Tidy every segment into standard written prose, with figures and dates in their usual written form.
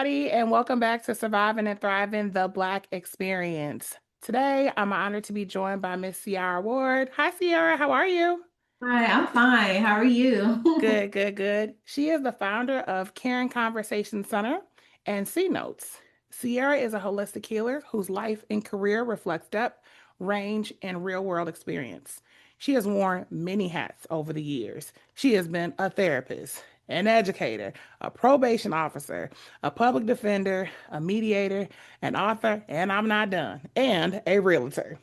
everybody, and welcome back to Surviving and Thriving the Black Experience. Today, I'm honored to be joined by Miss Ciara Ward. Hi, Ciara. How are you? Hi, I'm fine. How are you? Good, good, good. She is the founder of Caring Conversation Center and C Notes. Ciara is a holistic healer whose life and career reflects depth, range, and real world experience. She has worn many hats over the years. She has been a therapist, an educator, a probation officer, a public defender, a mediator, an author, and I'm not done, and a realtor,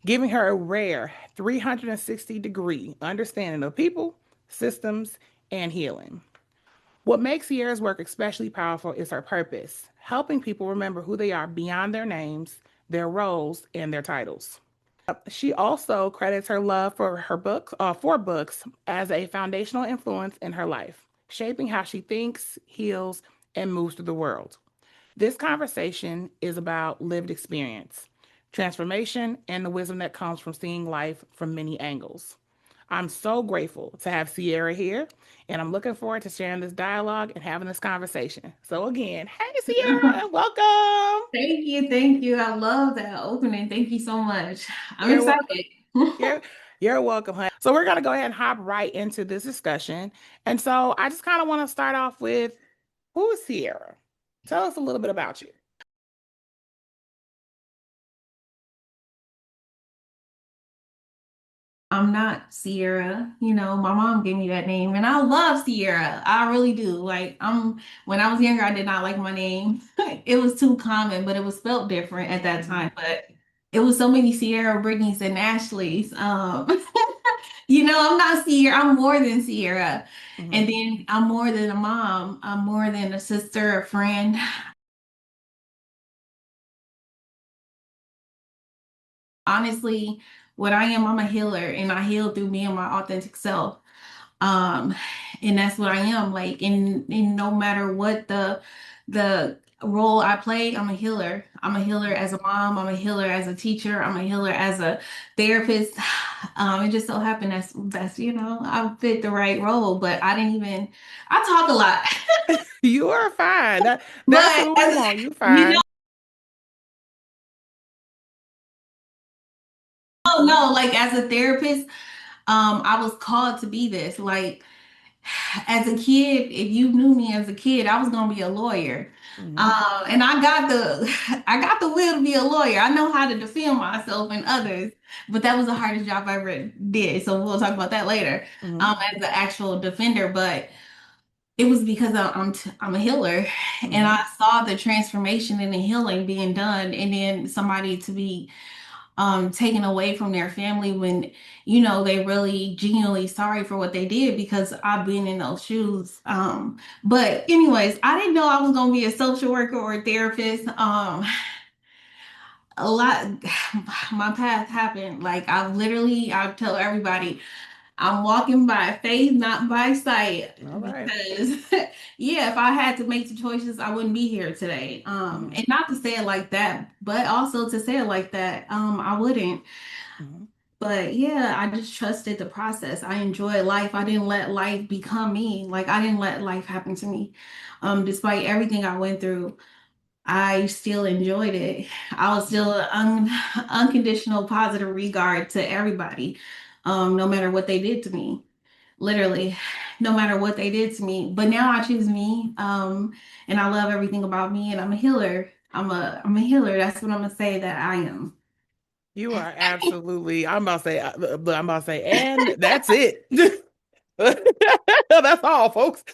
giving her a rare 360-degree understanding of people, systems, and healing. What makes Ciara's work especially powerful is her purpose, helping people remember who they are beyond their names, their roles, and their titles. She also credits her love for her books, for books, as a foundational influence in her life, shaping how she thinks, heals, and moves through the world. This conversation is about lived experience, transformation, and the wisdom that comes from seeing life from many angles. I'm so grateful to have Ciara here, and I'm looking forward to sharing this dialogue and having this conversation. So, again, hey, Ciara, welcome. Thank you, thank you. I love that opening. Thank you so much. I'm You're, wel- excited. you're, you're welcome, honey. So, we're going to go ahead and hop right into this discussion. And so, I just kind of want to start off with who is Ciara? Tell us a little bit about you. I'm not Sierra. My mom gave me that name and I love Sierra. I really do. When I was younger, I did not like my name. It was too common, but it was spelled different at that Mhm. time. But it was so many Sierra, Brittany's, and Ashley's. I'm not Sierra. I'm more than Sierra. And Mhm. then I'm more than a mom. I'm more than a sister, a friend. Honestly, what I am, I'm a healer and I heal through me and my authentic self. Um, and that's what I am. In no matter what the role I play, I'm a healer. I'm a healer as a mom, I'm a healer as a teacher, I'm a healer as a therapist. It just so happened that's I fit the right role, but I talk a lot. You are fine. That's But what we as want. You you fine. know, like as a therapist, I was called to be this. Like as a kid, if you knew me as a kid, I was gonna be a lawyer. Hmm. And I got the I got the will to be a lawyer. I know how to defend myself and others, but that was the hardest job I ever did. So we'll talk about that later. Hmm. As the actual defender, but it was because I'm a healer, and Hmm. I saw the transformation and the healing being done, and then somebody to be taken away from their family when they really genuinely sorry for what they did because I've been in those shoes. But anyways, I didn't know I was gonna be a social worker or a therapist. A lot my path happened. Like I tell everybody I'm walking by faith, not by sight. All right. Because yeah, if I had to make the choices, I wouldn't be here today. Hmm. And not to say it like that, but also to say it like that, I wouldn't. Hmm. But yeah, I just trusted the process. I enjoyed life. I didn't let life become me. Like I didn't let life happen to me. Despite everything I went through, I still enjoyed it. I was still unconditional positive regard to everybody, no matter what they did to me. Literally, no matter what they did to me. But now I choose me, and I love everything about me, and I'm a healer. I'm a healer. That's what I'm gonna say that I am. You are absolutely. I'm about to say, and that's it. That's all, folks.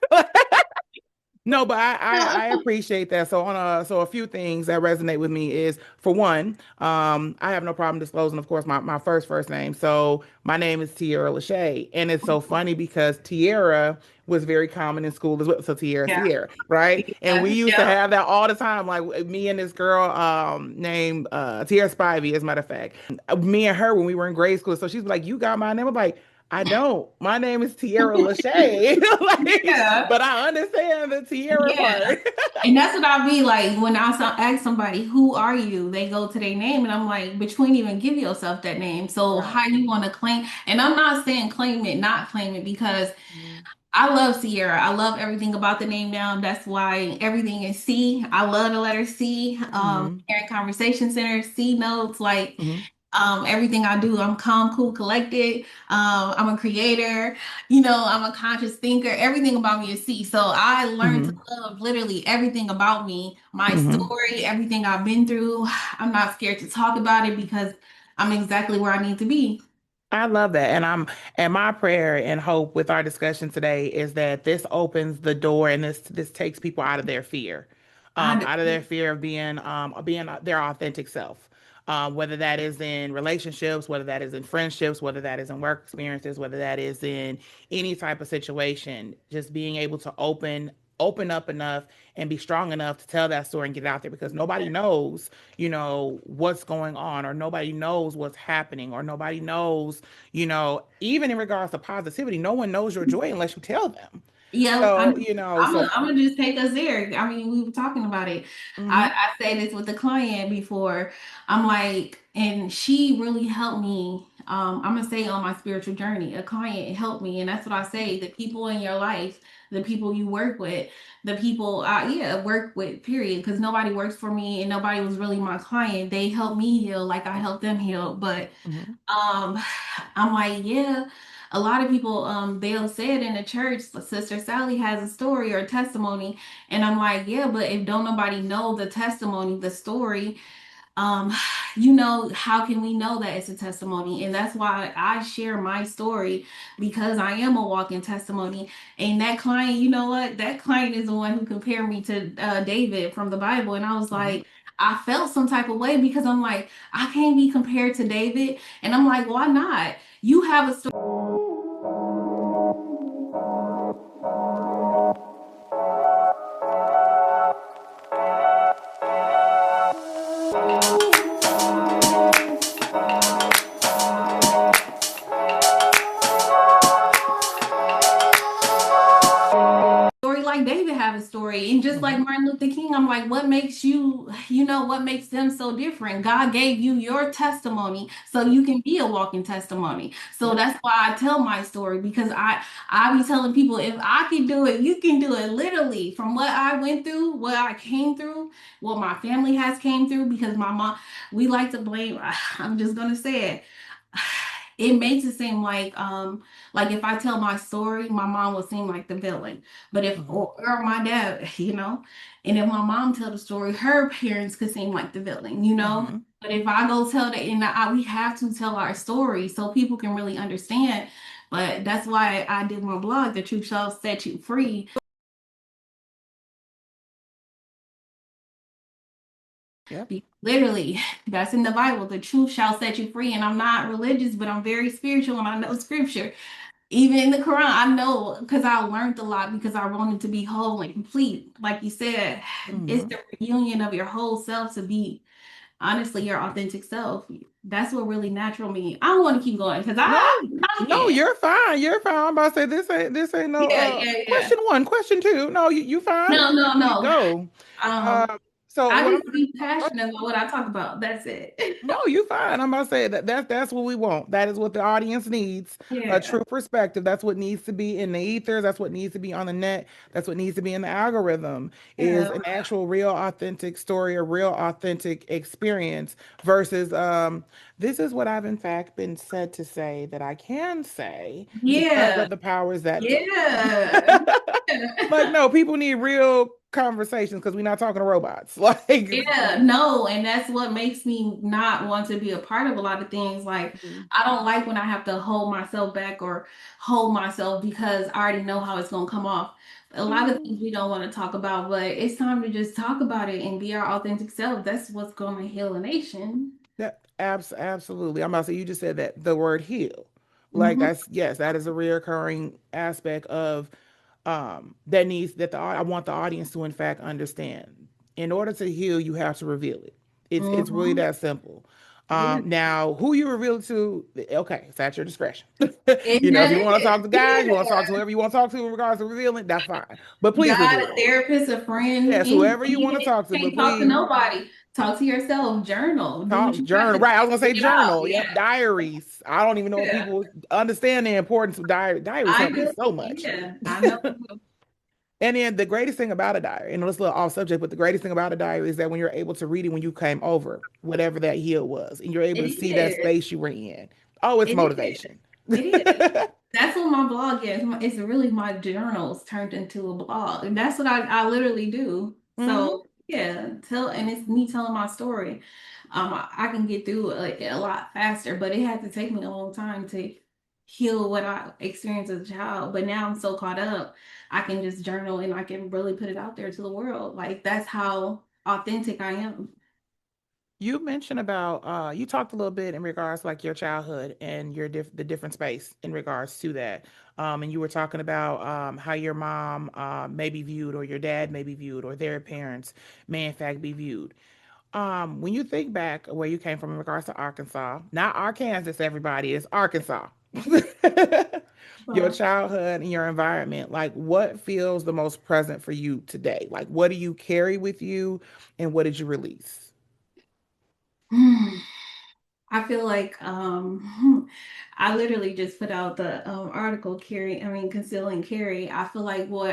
No, but I appreciate that. So a few things that resonate with me is for one, I have no problem disclosing, of course, my first name. So my name is Tierra Lachey. And it's so funny because Tierra was very common in school as well. So Tierra Yeah. Sierra, right? And we Yeah. used to Yeah. have that all the time. Like me and this girl named Tierra Spivey, as a matter of fact. Me and her when we were in grade school. So she's like, you got my name. I'm like, I don't. My name is Tierra Lachey. Like, Yeah. but I understand the Tierra Yeah. part. And that's what I be like when ask somebody, who are you? They go to their name, and I'm like, but you ain't even give yourself that name. So Right. how you want to claim? And I'm not saying claim it, not claim it, because Mhm. I love Ciara. I love everything about the name now. That's why everything is C. I love the letter C. Mm-hmm. Karen Conversation Center, C notes, like Mm-hmm. everything I do, I'm calm, cool, collected. I'm a creator, you know, I'm a conscious thinker. Everything about me is C. So I learned to Mm-hmm. love literally everything about me, my Mm-hmm. story, everything I've been through. I'm not scared to talk about it because I'm exactly where I need to be. I love that. And my prayer and hope with our discussion today is that this opens the door and this takes people out of their fear. I, Out of their fear of being their authentic self. Whether that is in relationships, whether that is in friendships, whether that is in work experiences, whether that is in any type of situation, just being able to open up enough and be strong enough to tell that story and get it out there because nobody knows, what's going on, or nobody knows what's happening, or nobody knows, even in regards to positivity, no one knows your joy unless you tell them. Yeah, So, I'm gonna just take us there. I mean, we were talking about it. hmm I say this with the client before. I'm like, and she really helped me. I'm gonna say on my spiritual journey, a client helped me, and that's what I say. The people in your life, the people you work with, the people yeah, work with, period. Because nobody works for me, and nobody was really my client. They helped me heal, like I helped them heal. But hmm um, I'm like, yeah, a lot of people, they'll say it in the church, Sister Sally has a story or a testimony. And I'm like, yeah, but if don't nobody know the testimony, the story, um, how can we know that it's a testimony? And that's why I share my story because I am a walking testimony. And that client, you know what? That client is the one who compared me to David from the Bible. And I was hmm like, I felt some type of way because I'm like, I can't be compared to David. And I'm like, why not? You have a story like David have a story. And just like hmm Martin Luther King, I'm like, what makes you, what makes them so different? God gave you your testimony so you can be a walking testimony. So Yep. that's why I tell my story because I be telling people if I can do it, you can do it literally from what I went through, what I came through, what my family has came through because my mom, we like to blame, I'm just gonna say it, it makes it seem like if I tell my story, my mom will seem like the villain. But if hmm or my dad, and if my mom tell the story, her parents could seem like the villain. hmm But if I go tell that, we have to tell our story so people can really understand. But that's why I did my blog, The Truth Shall Set You Free. Yep. Literally, that's in the Bible. The truth shall set you free. And I'm not religious, but I'm very spiritual and I know scripture. Even in the Quran, I know because I learned a lot because I wanted to be whole and complete. Like you said, it's hmm the reunion of your whole self to be honestly your authentic self. That's what really natural means. I don't want to keep going because No, I'm no, talking. you're fine. You're fine. I'm about to say this ain't no Yeah, yeah, yeah. question one, question two. No, you fine. No, no, You no. go. Um, Um, so I what I'm just be passionate about what I talk about. That's it. No, you fine. I'm about to say that's what we want. That is what the audience needs. A Yeah. true perspective. That's what needs to be in the ethers. That's what needs to be on the net. That's what needs to be in the algorithm. Is Yeah. an actual, real, authentic story, a real, authentic experience versus this is what I've in fact been said to say that I can say because Yeah. of the powers that be. Yeah. Like no, people need real conversations because we're not talking to robots. Like. Yeah, no, and that's what makes me not want to be a part of a lot of things. Like, Mhm. I don't like when I have to hold myself back or hold myself because I already know how it's going to come off. A lot of Mhm. things we don't want to talk about, but it's time to just talk about it and be our authentic self. That's what's going to heal a nation. Absolutely. I'm about to say you just said that the word heal. Like Hmm. that's yes, that is a reoccurring aspect of that needs that I want the audience to in fact understand. In order to heal, you have to reveal it. It's really Hmm. that simple. Yeah. Now who you reveal it to, okay, it's at your discretion. And If you that want to talk is, to guys, you want to talk to yeah. whoever you want to talk to in regards to revealing, that's fine. But please God, reveal a it. therapist, a friend, Yes, anything. whoever you You want to talk to, but can't talk to please. nobody. Talk to yourself, journal, do what Talk you got journal. to do, Right. I was gonna say get it out. journal. Yep. Yeah. Diaries. I don't even know if Yeah. people understand the importance of diary. Diaries I help me do. so much. Yeah. I know. And then the greatest thing about a diary, and it's a little off subject, but the greatest thing about a diary is that when you're able to read it when you came over, whatever that year was, and you're able It to see that is. space you were in. Oh, it's It is. motivation. It is. That's what my blog is. It's really my journals turned into a blog. And that's what I literally do. Hmm. So yeah, and it's me telling my story. I can get through it a lot faster, but it had to take me a long time to heal what I experienced as a child. But now I'm so caught up, I can just journal and I can really put it out there to the world. Like that's how authentic I am. You mentioned about you talked a little bit in regards to like your childhood and the different space in regards to that. And you were talking about how your mom may be viewed or your dad may be viewed or their parents may in fact be viewed. When you think back where you came from in regards to Arkansas, not Arkansas, everybody, it's Arkansas. Your Well, childhood and your environment, like what feels the most present for you today? Like what do you carry with you and what did you release? I feel like I literally just put out the article conceal and carry. I feel like what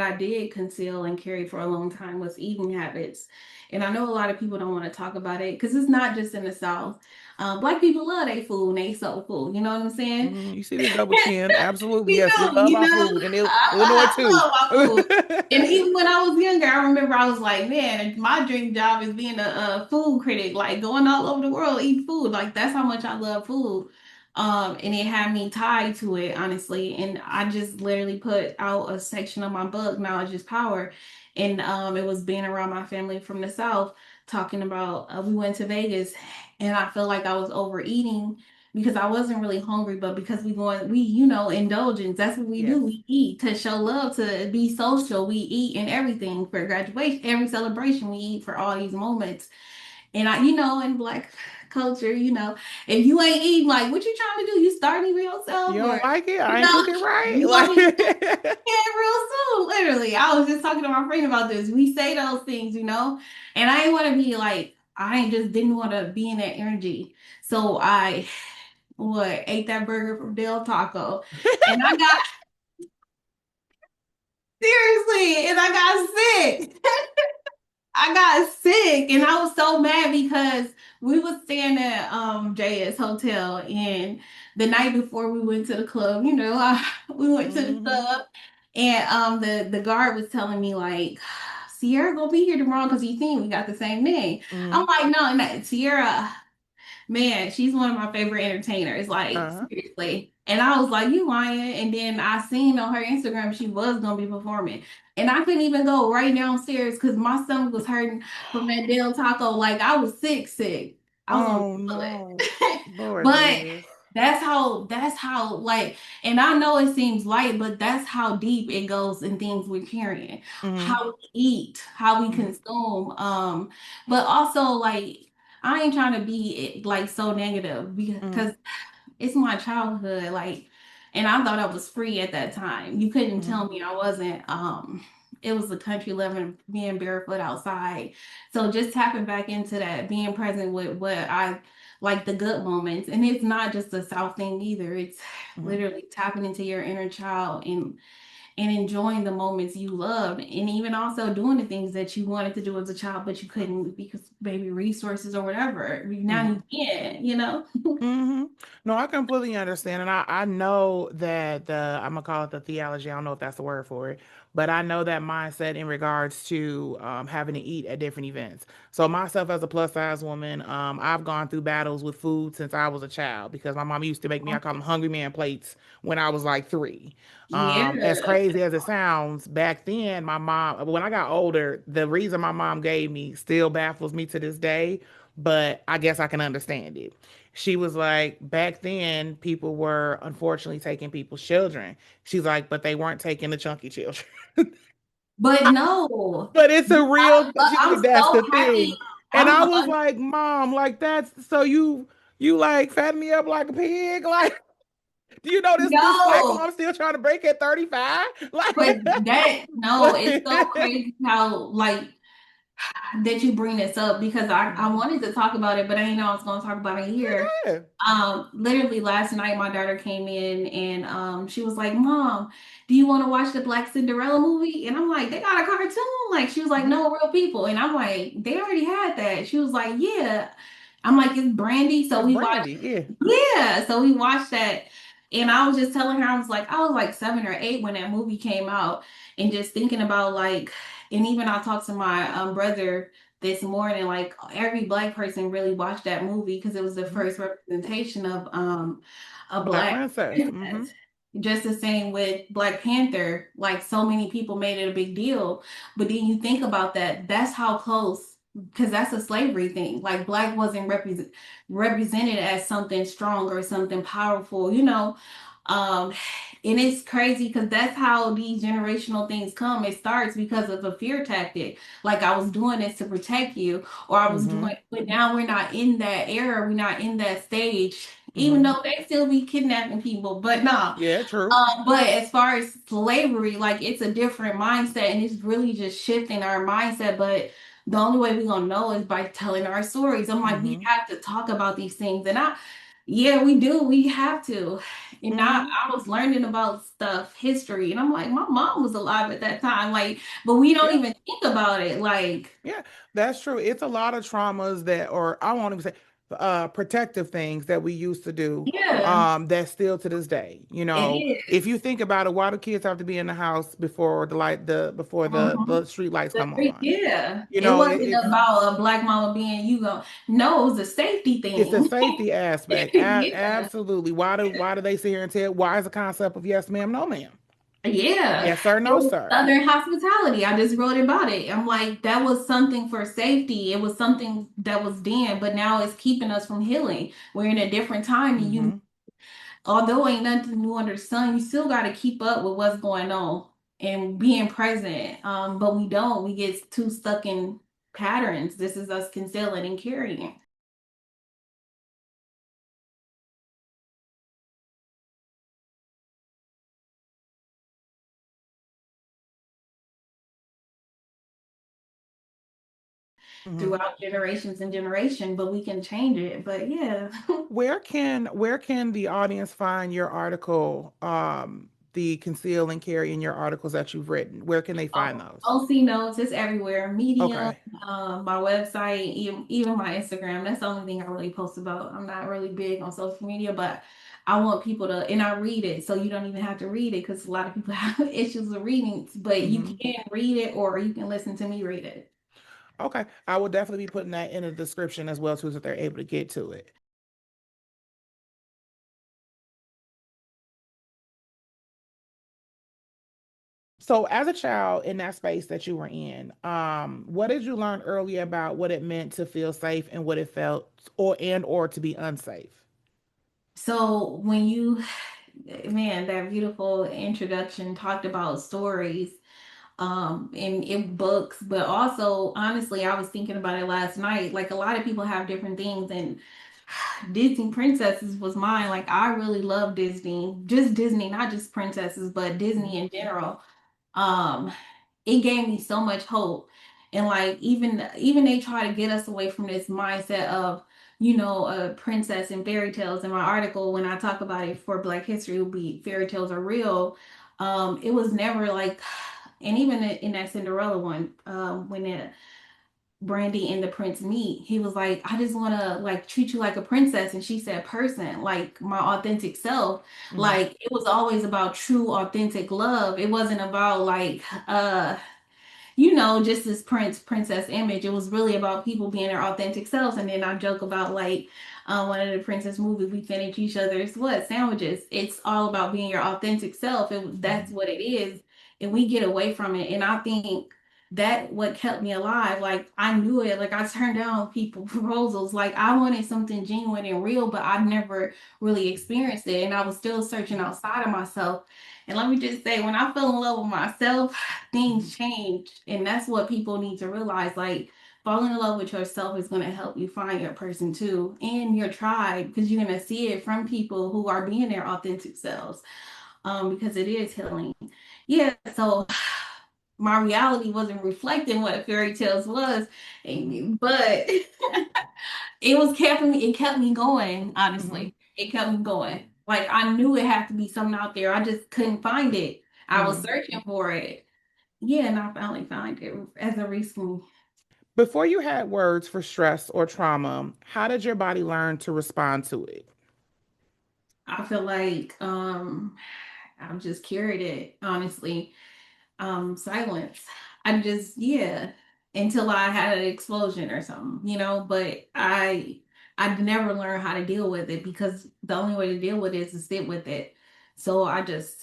I did conceal and carry for a long time was eating habits. And I know a lot of people don't want to talk about it because it's not just in the South. Black people love their food and they soul food. You know what I'm saying? You see this double chin? Absolutely. Yes, we love You our know, food in Illinois I too. love my food. And even when I was younger, I remember I was like, man, my dream job is being a food critic, like going all over the world eating food. Like that's how much I love food. And it had me tied to it, honestly. And I just literally put out a section of my book, Knowledge is Power. And it was being around my family from the South, talking about we went to Vegas and I felt like I was overeating because I wasn't really hungry, but because indulgence, that's what we do. Yes. We eat to show love, to be social. We eat and everything for graduation, every celebration, we eat for all these moments. And in Black culture, if you ain't eating, like, what you trying to do? You starving yourself, You or don't like it? you I ain't know, cooking right. you gonna be Like dead real soon. Literally, I was just talking to my friend about this. We say those things, and I ain't want to be like, I ain't just didn't want to be in that energy. So I ate that burger from Del Taco. And I got seriously, and I got sick. I got sick and I was so mad because we was staying at JS Hotel and the night before we went to the club, we went to the hmm club and the guard was telling me like Ciara gonna be here tomorrow because he think we got the same name. I'm hmm like, no, no, Ciara. Man, she's one of my favorite entertainers, like Uh-huh. seriously. And I was like, you lying. And then I seen on her Instagram she was gonna be performing. And I couldn't even go right downstairs because my stomach was hurting from that Del Taco. Like I was sick, sick. I was on Oh the no. toilet. Lord But Jesus. that's how like, and I know it seems light, but that's how deep it goes in things we're carrying. Hmm. How we eat, how we Hmm. consume. But also like I ain't trying to be like so negative Hmm. because it's my childhood, like, and I thought I was free at that time. You couldn't Hmm. tell me I wasn't. It was the country living, being barefoot outside. So just tapping back into that, being present with what I like, the good moments. And it's not just a South thing either. It's Hmm. literally tapping into your inner child and enjoying the moments you loved, and even also doing the things that you wanted to do as a child but you couldn't because maybe resources or whatever. Now Hmm. you can. Hmm. No, I completely understand. And I know that I'm gonna call it the theology. I don't know if that's the word for it, but I know that mindset in regards to having to eat at different events. So myself as a plus size woman, I've gone through battles with food since I was a child because my mom used to make me, I call them hungry man plates when I was like 3. As Yeah. crazy as it sounds, back then my mom, when I got older, the reason my mom gave me still baffles me to this day, but I guess I can understand it. She was like, back then, people were unfortunately taking people's children. She's like, but they weren't taking the chunky children. But no, But it's a real, she's I'm like, that's so the happy. thing. And I I'm was like, Mom, like that's so you like fatten me up like a pig? Like, do you know this cycle no, I'm still trying to break at 35? Like, but that no, it's so like crazy how like that you bring this up because I Mhm. wanted to talk about it, but I didn't know I was going to talk about it here. Yeah. Literally last night, my daughter came in and she was like, "Mom, do you want to watch the Black Cinderella movie?" And I'm like, "They got a cartoon?" Like, she was like, Mhm. "No, real people." And I'm like, "They already had that." She was like, "Yeah." I'm like, "It's Brandy." So It's we watched, Brandy. Yeah. yeah. So we watched that. And I was just telling her, I was like 7 or 8 when that movie came out, and just thinking about like, and even I talked to my brother this morning, like every black person really watched that movie because it was the Mhm. first representation of a Black black Princess. Hmm. princess. Just the same with Black Panther, like so many people made it a big deal. But then you think about that, that's how close, because that's a slavery thing. Like black wasn't represented as something strong or something powerful, you know. Um, and it's crazy because that's how these generational things come. It starts because of a fear tactic. Like I was doing this to protect you, or I was doing, Hmm. but now we're not in that era. We're not in that stage, even Hmm. though they still be kidnapping people. But nah. Yeah, true. But as far as slavery, like it's a different mindset and it's really just shifting our mindset. But the only way we're gonna know is by telling our stories. I'm like, we Hmm. have to talk about these things. And yeah, we do. We have to. And Hmm. I was learning about stuff, history, and I'm like, my mom was alive at that time. Like, but we don't Yeah. even think about it. Like, Yeah, that's true. It's a lot of traumas that, or I won't even say protective things that we used to do, yeah, that's still to this day. it If you is. think about it, why do kids have to be in the house before before the Mhm. street lights come on? Yeah, it wasn't It's about a black mama being you go. No, it was a safety it's a thing. safety aspect. Yeah, Absolutely. Why do they sit here and tell? Why is the concept of yes, ma'am, no, ma'am? yeah. Yes, sir, It no, was sir. Southern hospitality. I just wrote about it. I'm like, that was something for safety. It was something that was then, but now it's keeping us from healing. We're in a different time, and you, Hmm. although ain't nothing new under the sun, you still got to keep up with what's going on and being present. But we don't. We get too stuck in patterns. This is us concealing and carrying. Hmm. Throughout generations and generation, but we can change it. But yeah. Where can the audience find your article, the conceal and carry in your articles that you've written? Where can they find those? OC notes, it's everywhere. Medium, Okay. my website, even my Instagram. That's the only thing I really post about. I'm not really big on social media, but I want people to, and I read it, so you don't even have to read it because a lot of people have issues with reading. But you Hmm. can read it, or you can listen to me read it. Okay. I will definitely be putting that in the description as well too, so they're able to get to it. So as a child in that space that you were in, what did you learn early about what it meant to feel safe and what it felt or to be unsafe? So when you, man, that beautiful introduction talked about stories in books, but also honestly I was thinking about it last night. Like a lot of people have different things, and Disney princesses was mine. Like I really love Disney, just Disney, not just princesses, but Disney Mhm. in general. um it gave me so much hope. And like even they try to get us away from this mindset of, a princess and fairy tales. In my article, when I talk about it for Black History, it will be fairy tales are real. It was never like, and even in that Cinderella one, when Brandy and the prince meet, he was like, I just want to like treat you like a princess. And she said, person, like my authentic self. Mhm. Like it was always about true, authentic love. It wasn't about like, just this princess image. It was really about people being their authentic selves. And then I joke about like one of the princess movies, we finish each other's what sandwiches. It's all about being your authentic self. That's Mhm. what it is, and we get away from it. And I think that what kept me alive. Like I knew it. Like I turned down people proposals. Like I wanted something genuine and real, but I've never really experienced it, and I was still searching outside of myself. And let me just say, when I fell in love with myself, Mhm. things change. And that's what people need to realize. Like, falling in love with yourself is going to help you find your person too and your tribe, because you're going to see it from people who are being their authentic selves, because it is healing. Yeah. So my reality wasn't reflecting what fairy tales was. But it kept me going, Mm-hmm. honestly. It kept me going. Like I knew it had to be something out there. I just couldn't find it. I was Mm-hmm. searching for it. Yeah, and I finally found it as a recently. Before you had words for stress or trauma, how did your body learn to respond to it? I feel like I've just carried it, honestly. Silence. I just, yeah, until I had an explosion or something, but I never learned how to deal with it because the only way to deal with it is to sit with it. So I just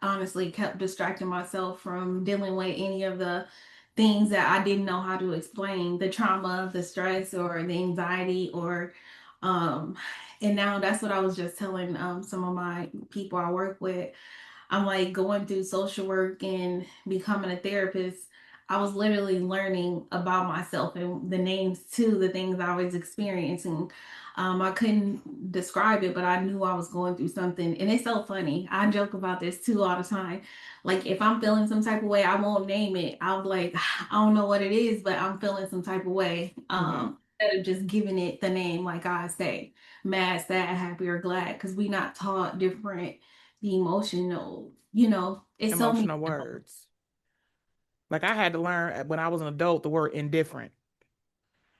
honestly kept distracting myself from dealing with any of the things that I didn't know how to explain, the trauma, the stress, or the anxiety, or um and now that's what I was just telling some of my people I work with. I'm like going through social work and becoming a therapist. I was literally learning about myself and the names to the things I was experiencing. I couldn't describe it, but I knew I was going through something. And it's so funny. I joke about this too all the time. Like if I'm feeling some type of way, I won't name it. I'll be like, I don't know what it is, but I'm feeling some type of way. Mm-hmm. Instead of just giving it the name, like I say, mad, sad, happy, or glad, because we not taught different the emotional, it's so many. Emotional words. Like I had to learn when I was an adult the word indifferent.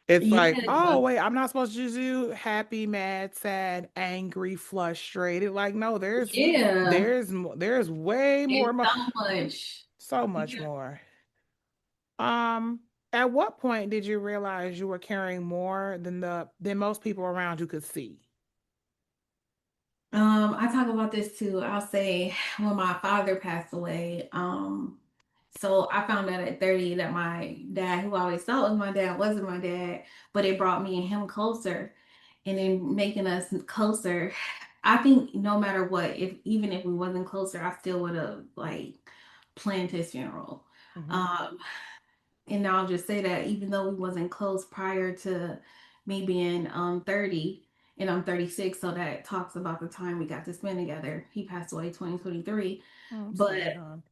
It's like, Yeah, oh wait, I'm not supposed to do happy, mad, sad, angry, frustrated. Like, no, yeah, there's way more, it's so much. so much Yeah. more. Um, at what point did you realize you were carrying more than most people around you could see? I talk about this too. I'll say when my father passed away, so I found out at 30 that my dad, who I always thought was my dad, wasn't my dad, but it brought me and him closer. And in making us closer, I think no matter what, if even if we wasn't closer, I still would have like planned his funeral. Mm-hmm. Um, and I'll just say that even though we wasn't close prior to me being 30, and I'm 36, so that talks about the time we got to spend together. He passed away 2023. Oh, I'm sorry, But hon.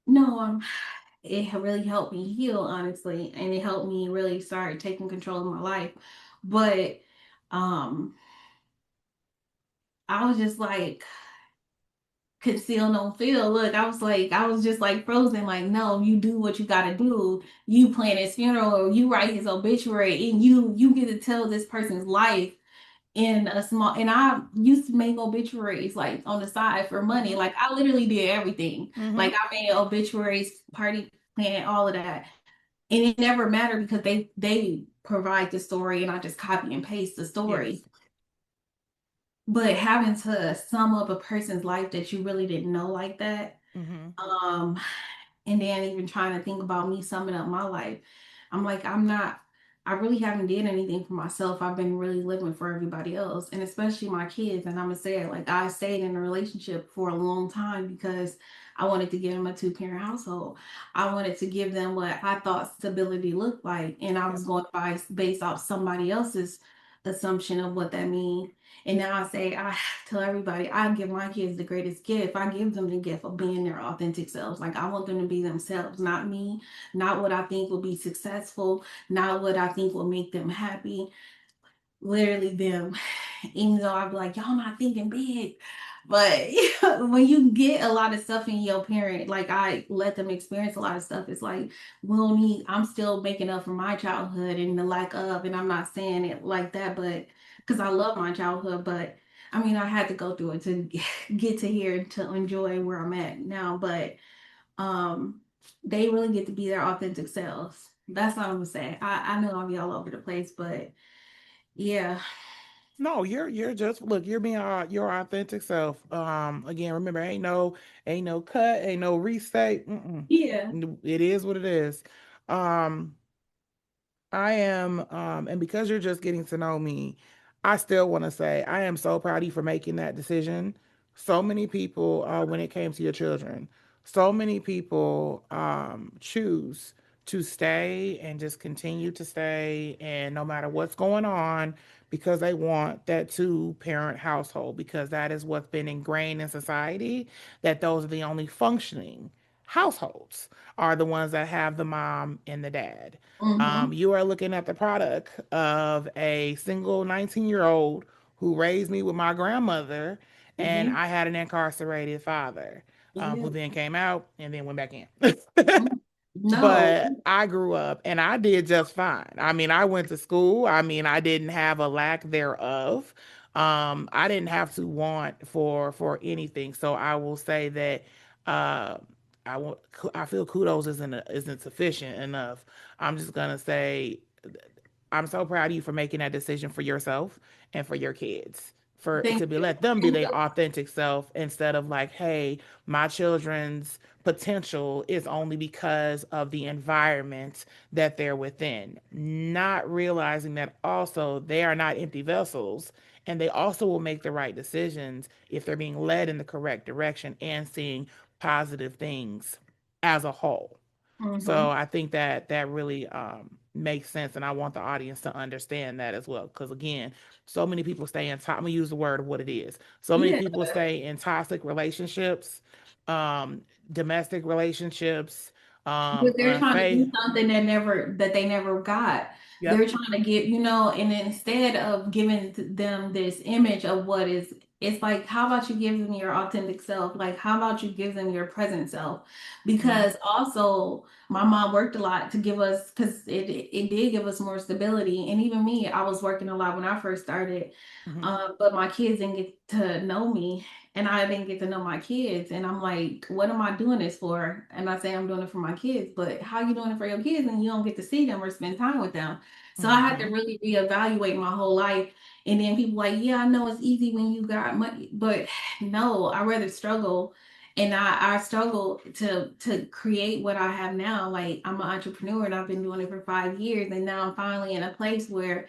no, it really helped me heal, honestly, and it helped me really start taking control of my life. But um I was just like, conceal no feel. Look, I was like, I was just like frozen, like, no, you do what you gotta do. You plan his funeral or you write his obituary and you get to tell this person's life in a small, and I used to make obituaries like on the side for money. Mm-hmm. Like I literally did everything. Mm-hmm. Like I made obituaries, party plan, all of that. And it never mattered because they provide the story and I just copy and paste the story. Yes. But having to sum up a person's life that you really didn't know like that, Mm-hmm. um, and then even trying to think about me summing up my life, I'm like, I really haven't did anything for myself. I've been really living for everybody else, and especially my kids. And I'm gonna say it, like I stayed in a relationship for a long time because I wanted to give them a two-parent household. I wanted to give them what I thought stability looked like, and I Yep. was going by based off somebody else's assumption of what that means. And now I say, I tell everybody, I give my kids the greatest gift. I give them the gift of being their authentic selves. Like I want them to be themselves, not me, not what I think will be successful, not what I think will make them happy. Literally them. Even though I'd be like, y'all not thinking big. But when you get a lot of stuff in your parent, like I let them experience a lot of stuff, it's like, we'll need, I'm still making up for my childhood and the lack of, and I'm not saying it like that, but because I love my childhood, but I mean, I had to go through it to get to here to enjoy where I'm at now. But um, they really get to be their authentic selves. That's all I'm gonna say. I know I'll be all over the place, but yeah, No, you're just look, you're being your authentic self. Again, remember, ain't no cut, ain't no restate. Mm-mm. yeah. It is what it is. Um, I am, and because you're just getting to know me, I still want to say I am so proud of you for making that decision. So many people, when it came to your children, so many people choose to stay and just continue to stay, and no matter what's going on, because they want that two-parent household, because that is what's been ingrained in society, that those are the only functioning. households are the ones that have the mom and the dad. Mm-hmm. You are looking at the product of a single 19-year-old who raised me with my grandmother, and Mm-hmm. I had an incarcerated father, Yeah. who then came out and then went back in. Mhm. No. But I grew up and I did just fine. I mean, I went to school. I mean, I didn't have a lack thereof. I didn't have to want for anything. So I will say that uh, I feel kudos isn't sufficient enough. I'm just gonna say I'm so proud of you for making that decision for yourself and for your kids. For Thank to be you. let them be And their authentic self instead of like, hey, my children's potential is only because of the environment that they're within. Not realizing that also they are not empty vessels and they also will make the right decisions if they're being led in the correct direction and seeing positive things as a whole. So mm-hmm. I think that that really makes sense, and I want the audience to understand that as well. Because again, so many people stay in. I'm gonna use the word of what it is. So many Yeah. people stay in toxic relationships, um, domestic relationships, Because they're trying to unfaith. do something that they never got. Yep. They're trying to get, and instead of giving them this image of what is, it's like, how about you give them your authentic self? Like, how about you give them your present self? Mm-hmm. Because also, my mom worked a lot to give us, because it did give us more stability. And even me, I was working a lot when I first started. Mm-hmm. But my kids didn't get to know me and I didn't get to know my kids. And I'm like, what am I doing this for? And I say I'm doing it for my kids, but how you doing it for your kids and you don't get to see them or spend time with them? So I had to Mm-hmm. really reevaluate my whole life. And then people like, yeah, I know it's easy when you got money, but no, I rather struggle. And I struggle to create what I have now. Like I'm an entrepreneur and I've been doing it for 5 years. And now I'm finally in a place where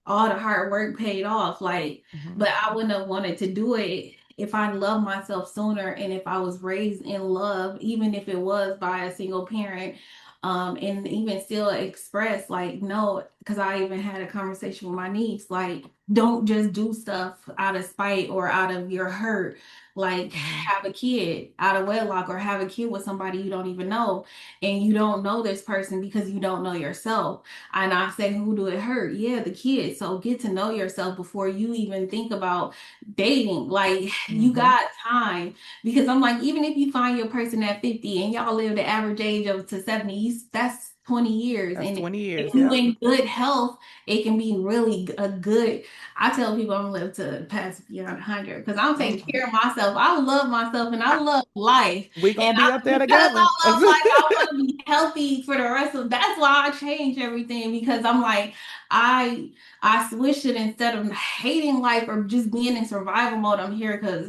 all the hard work paid off. Like, Mm-hmm. but I wouldn't have wanted to do it if I loved myself sooner and if I was raised in love, even if it was by a single parent. And even still express like no, because I even had a conversation with my niece, like, don't just do stuff out of spite or out of your hurt. Like Mm-hmm. have a kid out of wedlock or have a kid with somebody you don't even know. And you don't know this person because you don't know yourself. And I say, who do it hurt? Yeah, the kids. So get to know yourself before you even think about dating. Like you Mm-hmm. got time. Because I'm like, even if you find your person at 50 and y'all live the average age of to 70, that's 20 years. That's And 20 if years. you Yep. in good health, it can be really a good. I tell people I'm gonna live to past beyond 100 because I'm taking Mm-hmm. care of myself. I love myself and I I, love life. we And gonna be up there because together. I love life, I want to be healthy for the rest of. That's why I changed everything because I'm like, I I switched it instead of hating life or just being in survival mode. I'm here because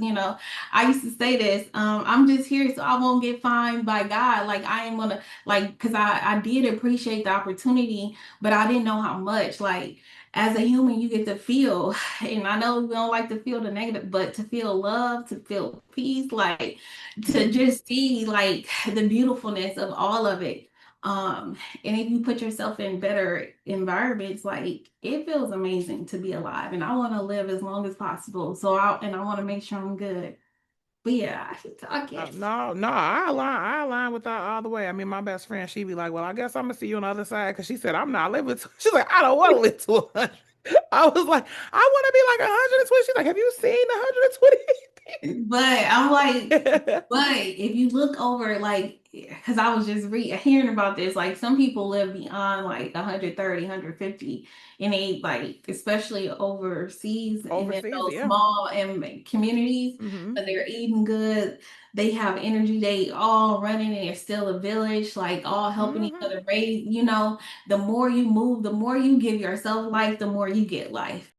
I used to say this. I'm just here so I won't get fined by God. Like I ain't gonna like because I did appreciate the opportunity, but I didn't know how much. Like as a human, you get to feel, and I know we don't like to feel the negative, but to feel love, to feel peace, like to Mm-hmm. just see like the beautifulness of all of it. And if you put yourself in better environments, like it feels amazing to be alive. And I want to live as long as possible. I want to make sure I'm good. But yeah, I keep talking. No, no, I align with that all the way. I mean, my best friend, she be like, "Well, I guess I'm gonna see you on the other side," because she said, "I'm not living." She's like, "I don't want to live to 100." I was like, "I want to be like 120." She's like, "Have you seen But I'm like, 120?" but if you look over, like, because I was just hearing about this, like, some people live beyond like 130, 150, and they, like, especially overseas and in Overseas, those yeah. small communities, Mm-hmm. but they're eating good, they have energy, they all running, and they're still a village, like, all helping each Mm-hmm. other raise, the more you move, the more you give yourself life, the more you get life.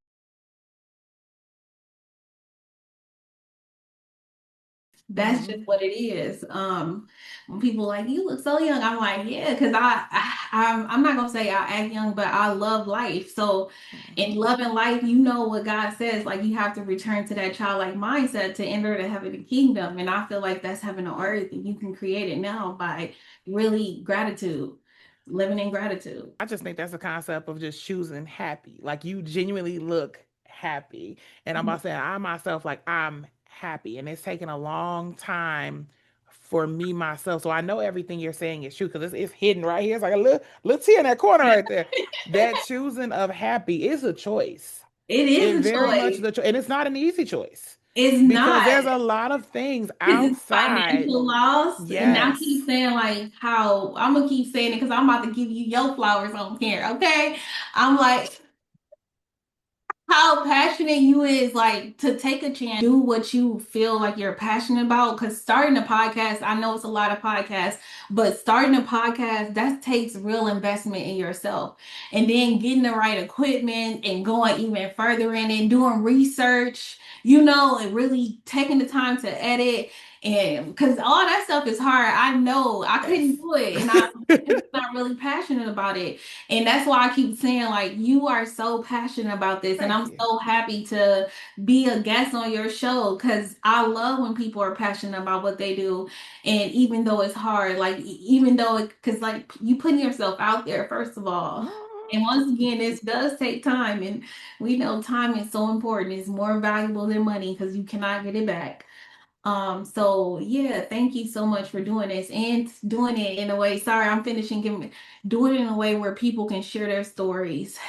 That's Mm-hmm. just what it is. When people like you look so young, I'm like, yeah, because I'm not gonna say I act young, but I love life. So in Mm-hmm. loving life, you know what God says, like you have to return to that childlike mindset to enter the heavenly kingdom. And I feel like that's heaven on earth, and you can create it now by really gratitude, living in gratitude. I just think that's the concept of just choosing happy. Like you genuinely look happy. And I'm about saying I myself like I'm happy. And it's taken a long time for me myself. So I know everything you're saying is true because it's hidden right here. It's like a little T in that corner right there. That choosing of happy is a choice. It It is a very much choice. the choice, and it's not an easy choice It's because not. there's a lot of things It's outside. financial loss, and I keep Yes. saying like how I'm gonna keep saying it because I'm about to give you your flowers on here, okay? I'm like how passionate you is like to take a chance, do what you feel like you're passionate about. Because starting a podcast, I know it's a lot of podcasts, but starting a podcast that takes real investment in yourself, and then getting the right equipment and going even further in and doing research, and really taking the time to edit. And because all that stuff is hard, I know I couldn't Yes. do it, and I'm not really passionate about it. And that's why I keep saying, like, you are so passionate about this. And Thank I'm you. so happy to be a guest on your show because I love when people are passionate about what they do. And even though it's hard, like, even though because, like, you putting yourself out there, first of all. And once again, this does take time. And we know time is so important. It's more valuable than money because you cannot get it back. So yeah, thank you so much for doing this and doing it in a way. Sorry, I'm finishing doing it in a way where people can share their stories.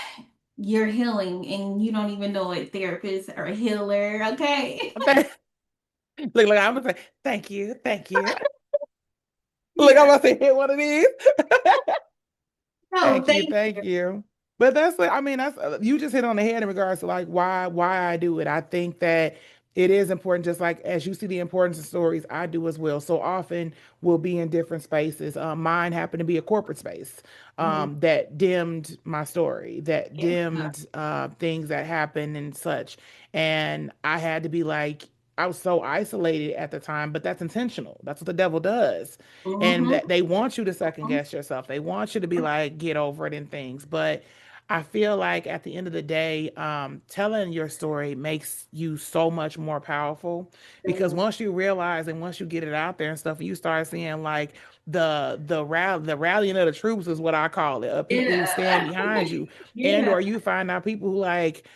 You're healing and you don't even know it, therapist or a healer, okay? Look, I'm gonna say thank you, thank you. Look, I'm Yeah. gonna say hit one of these. No, Thank you, thank thank you. you. But that's like, I mean, that's you just hit on the head in regards to like why I do it. I think that it is important, just like as you see the importance of stories, I do as well. So often we'll be in different spaces. Mine happened to be a corporate space Mhm. that dimmed my story, that Yeah. dimmed things that happened and such. And I had to be like, I was so isolated at the time, but that's intentional. That's what the devil does, and Mm-hmm. that they want you to second guess yourself. They want you to be like, get over it and things. But I feel like at the end of the day, telling your story makes you so much more powerful because once you realize and once you get it out there and stuff, and you start seeing like the rallying of the troops is what I call it, of people who stand Yeah. behind you, and Yeah. or you find out people who like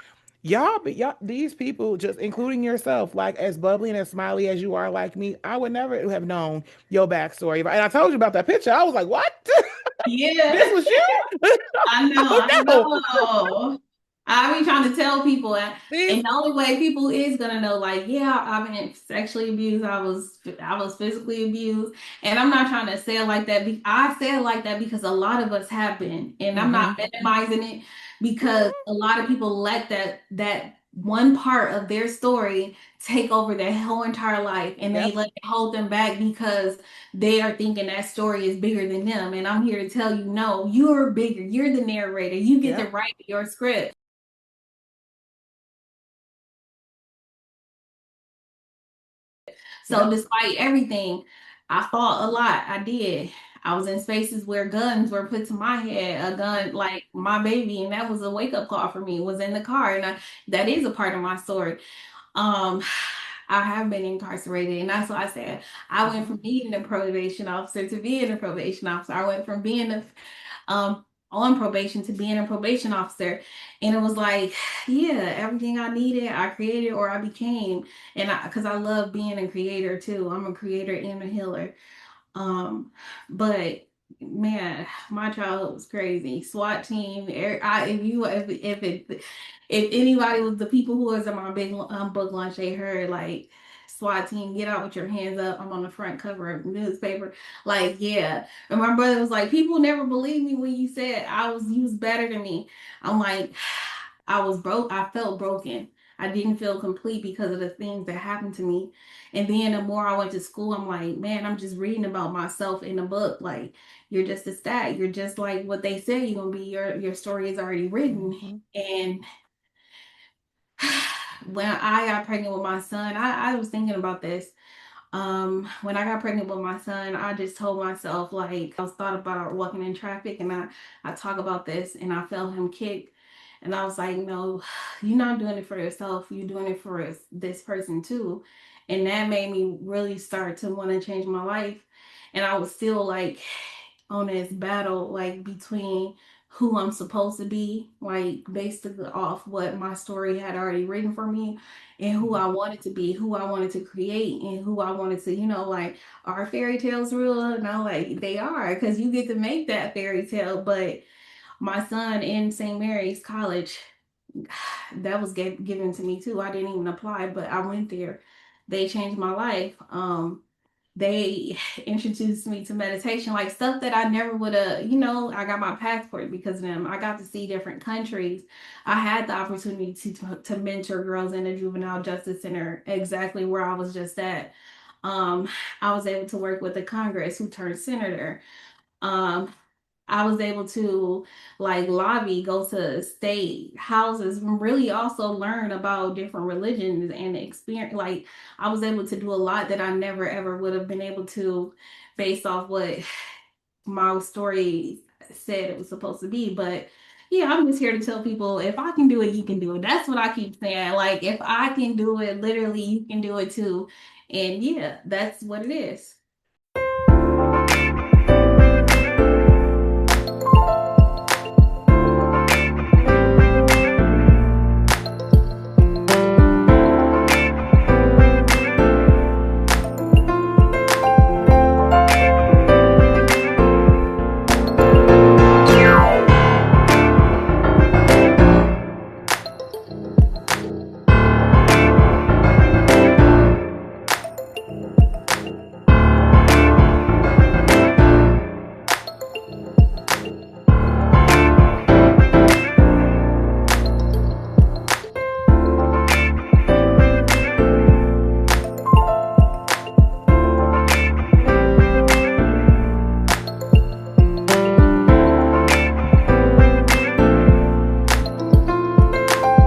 y'all, but y'all, these people, just including yourself, like as bubbly and as smiley as you are, like me, I would never have known your backstory. And I told you about that picture. I was like, "What? This Yeah. was you?" I know, Oh I no! know. I be trying to tell people, and These. the only way people is gonna know, like, yeah, I've been sexually abused. I was physically abused, and I'm not trying to say it like that. I say it like that because a lot of us have been, and I'm not Mm-hmm. minimizing it because Mm-hmm. a lot of people let that one part of their story take over their whole entire life, and they Yep. let it hold them back because they are thinking that story is bigger than them. And I'm here to tell you, no, you're bigger. You're the narrator. You get to Yep. write your script. So Yep. despite everything, I fought a lot. I did. I was in spaces where guns were put to my head, a gun like my baby, and that was a wake up call for me. Was in the car, and that is a part of my story. Um, I have been incarcerated, and that's why I said I went Mm-hmm. from being a probation officer to being a probation officer. I went from being on probation to being a probation officer. And it was like, yeah, everything I needed, I created or I became. And because I love being a creator too. I'm a creator and a healer. Um, but man, my childhood was crazy. SWAT team. If anybody was the people who was at my big book lunch, they heard like SWAT team, get out with your hands up. I'm on the front cover of the newspaper. Like, yeah. And my brother was like, people never believed me when you said you was better than me. I'm like, I was broke. I felt broken. I didn't feel complete because of the things that happened to me. And then the more I went to school, I'm like, man, I'm just reading about myself in a book. Like, you're just a stat. You're just like what they say you're gonna be. Your story is already written. Mm-hmm. And when I got pregnant with my son, I was thinking about this. When I got pregnant with my son, I just told myself like I was thought about walking in traffic, and I talk about this, and I felt him kick, and I was like, no, you're not doing it for yourself. You're doing it for this person too, and that made me really start to want to change my life, and I was still like on this battle like between who I'm supposed to be, like basically off what my story had already written for me and who I wanted to be, who I wanted to create, and who I wanted to, like, are fairy tales real? No, like they are, because you get to make that fairy tale. But my son in St. Mary's College, that was given to me too. I didn't even apply, but I went there. They changed my life. They introduced me to meditation, like stuff that I never would have, I got my passport because of them. I got to see different countries. I had the opportunity to mentor girls in a juvenile justice center, exactly where I was just at. Um, I was able to work with the Congress who turned senator. Um, I was able to like lobby, go to state houses, and really also learn about different religions and experience. Like I was able to do a lot that I never ever would have been able to based off what my story said it was supposed to be. But yeah, I'm just here to tell people if I can do it, you can do it. That's what I keep saying. Like if I can do it, literally you can do it too. And yeah, that's what it is.